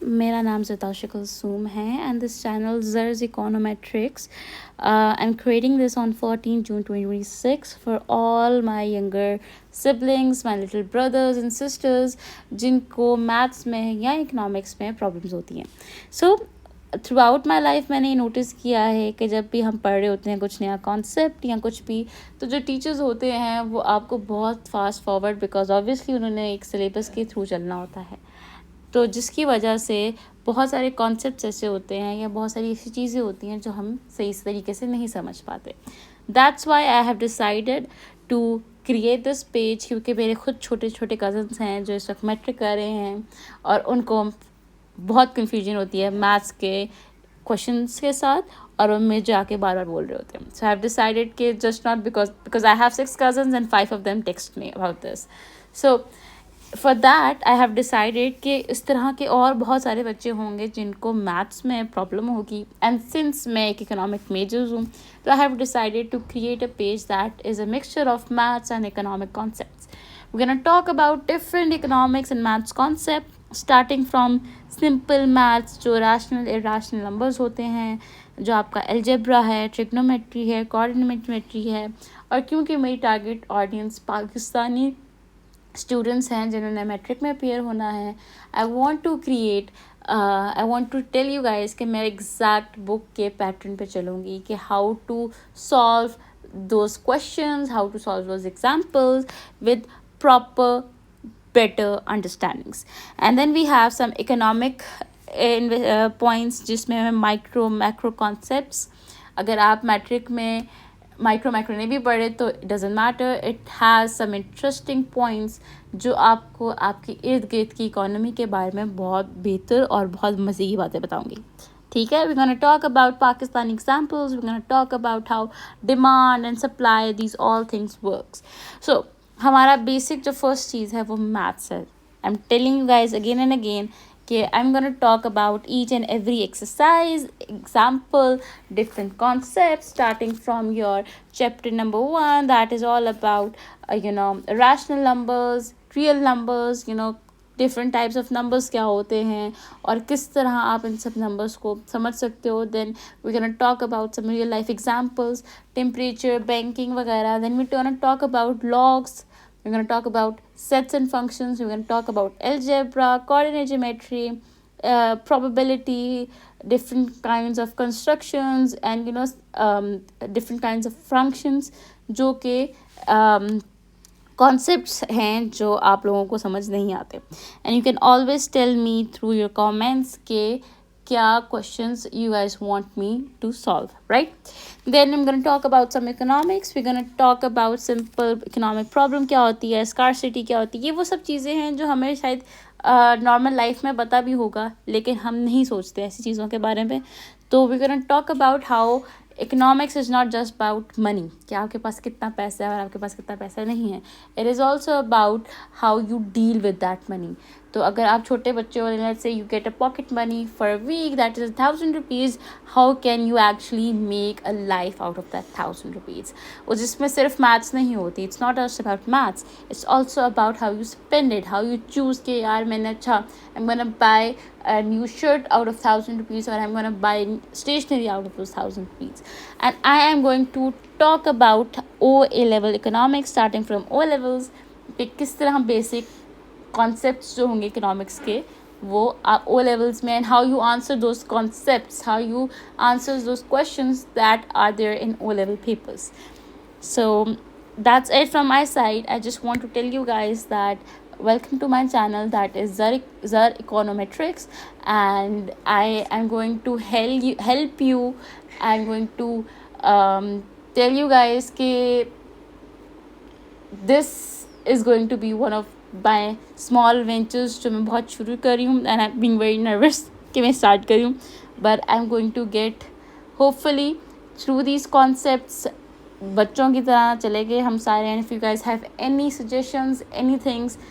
मेरा नाम ज़ताशा कुलसूम है and this channel Zers Econometrics. I'm creating this on 14 June 2026 for all my younger siblings, my little brothers and sisters जिनको maths में या economics में problems होती हैं. So through out my life मैंने ये नोटिस किया है कि जब भी हम पढ़ रहे होते हैं कुछ नया कॉन्सेप्ट या कुछ भी, तो जो टीचर्स होते हैं वो आपको बहुत फास्ट फॉरवर्ड, बिकॉज ऑब्वियसली उन्होंने एक सिलेबस के थ्रू चलना होता है, तो जिसकी वजह से बहुत सारे कॉन्सेप्ट्स ऐसे होते हैं या बहुत सारी ऐसी चीज़ें होती हैं जो हम सही तरीके से नहीं समझ पाते. That's why I have decided to create this page, क्योंकि मेरे खुद छोटे छोटे कज़न्स हैं जो इस वक्त मैट्रिक कर रहे हैं और उनको बहुत कन्फ्यूजन होती है मैथ्स के क्वेश्चंस के साथ, और उनमें जाके बार बार बोल रहे होते हैं. सो आई हैव डिसाइडेड कि just not because I have 6 cousins and 5 of them text me about this. So for that I have decided कि इस तरह के और बहुत सारे बच्चे होंगे जिनको मैथ्स में प्रॉब्लम होगी, एंड सिंस मैं एक इकोनॉमिक मेजर हूँ, तो I have decided to create a page that is a mixture of maths and economic concepts. We can talk about different economics and maths concept, starting from simple maths जो rational irrational numbers होते हैं, जो आपका algebra है, trigonometry है, कोऑर्डिनेटमेट्री है. और क्योंकि मेरी टारगेट ऑडियंस पाकिस्तानी स्टूडेंट्स हैं जिन्होंने मैट्रिक में अपेयर होना है, I want to tell you guys कि मैं एग्जैक्ट बुक के पैटर्न पे चलूँगी कि how to solve those questions, how to solve those examples with proper better understandings. And then we have some economic points जिसमें micro macro concepts. अगर आप matric में माइक्रो नहीं भी पढ़े तो it doesn't matter, it has some interesting points जो आपको आपकी इर्द गिर्द की इकोनॉमी के बारे में बहुत बेहतर और बहुत मज़े की बातें बताऊंगी. ठीक है, we gonna talk about Pakistani examples, we gonna talk about how demand and supply these all things works. So हमारा बेसिक जो फर्स्ट चीज़ है वो मैथ्स है. I am telling you guys again and again कि I am gonna talk about each and every exercise, example, different concepts, starting from your chapter number 1, that is all about rational numbers, real numbers, different types of numbers क्या होते हैं और किस तरह आप इन सब numbers को समझ सकते हो. Then we're gonna talk about some real life examples, temperature, banking वगैरह. Then we're gonna talk about logs, we're going to talk about sets and functions, we're going to talk about algebra, coordinate geometry, probability, different kinds of constructions, and different kinds of functions जो कि concepts हैं जो आप लोगों को समझ नहीं आते. And you can always tell me through your comments के क्या questions you guys want me to solve, right? Then I'm going to talk about some economics. We're going to talk about simple economic problem क्या होती है, scarcity क्या होती है. ये वो सब चीज़ें हैं जो हमें शायद नॉर्मल लाइफ में पता भी होगा, लेकिन हम नहीं सोचते ऐसी चीज़ों के बारे में. तो we're going to talk about how economics is not just about money, कि आपके पास कितना पैसा है और आपके पास कितना पैसा नहीं है. It is also about how you deal with that money. तो अगर आप छोटे बच्चे हो, let's say you get a pocket money for a week that is 1,000 rupees, how can you actually make a life out of that 1,000 rupees. और जिसमें सिर्फ maths नहीं होती, it's not just about maths, it's also about how you spend it, how you choose के यार मैंने अच्छा आई am gonna buy a new shirt out of 1,000 rupees, or I'm going to buy stationery out of those 1,000 rupees. And I am going to talk about OA level economics, starting from O levels, कि किस तरह हम basic concepts जो होंगे economics के वो आप O levels में, and how you answer those concepts, how you answer those questions that are there in O level papers. So that's it from my side. I just want to tell you guys that welcome to my channel, that is Zar Econometrics, and I am going to help you. I'm going to tell you guys कि this is going to be one of my small ventures जो मैं बहुत शुरू कर रही हूँ, and I'm being very nervous कि मैं start कर रही हूँ, but I'm going to get hopefully through these concepts बच्चों की तरह चले गए हम सारे. And if you guys have any suggestions, any things,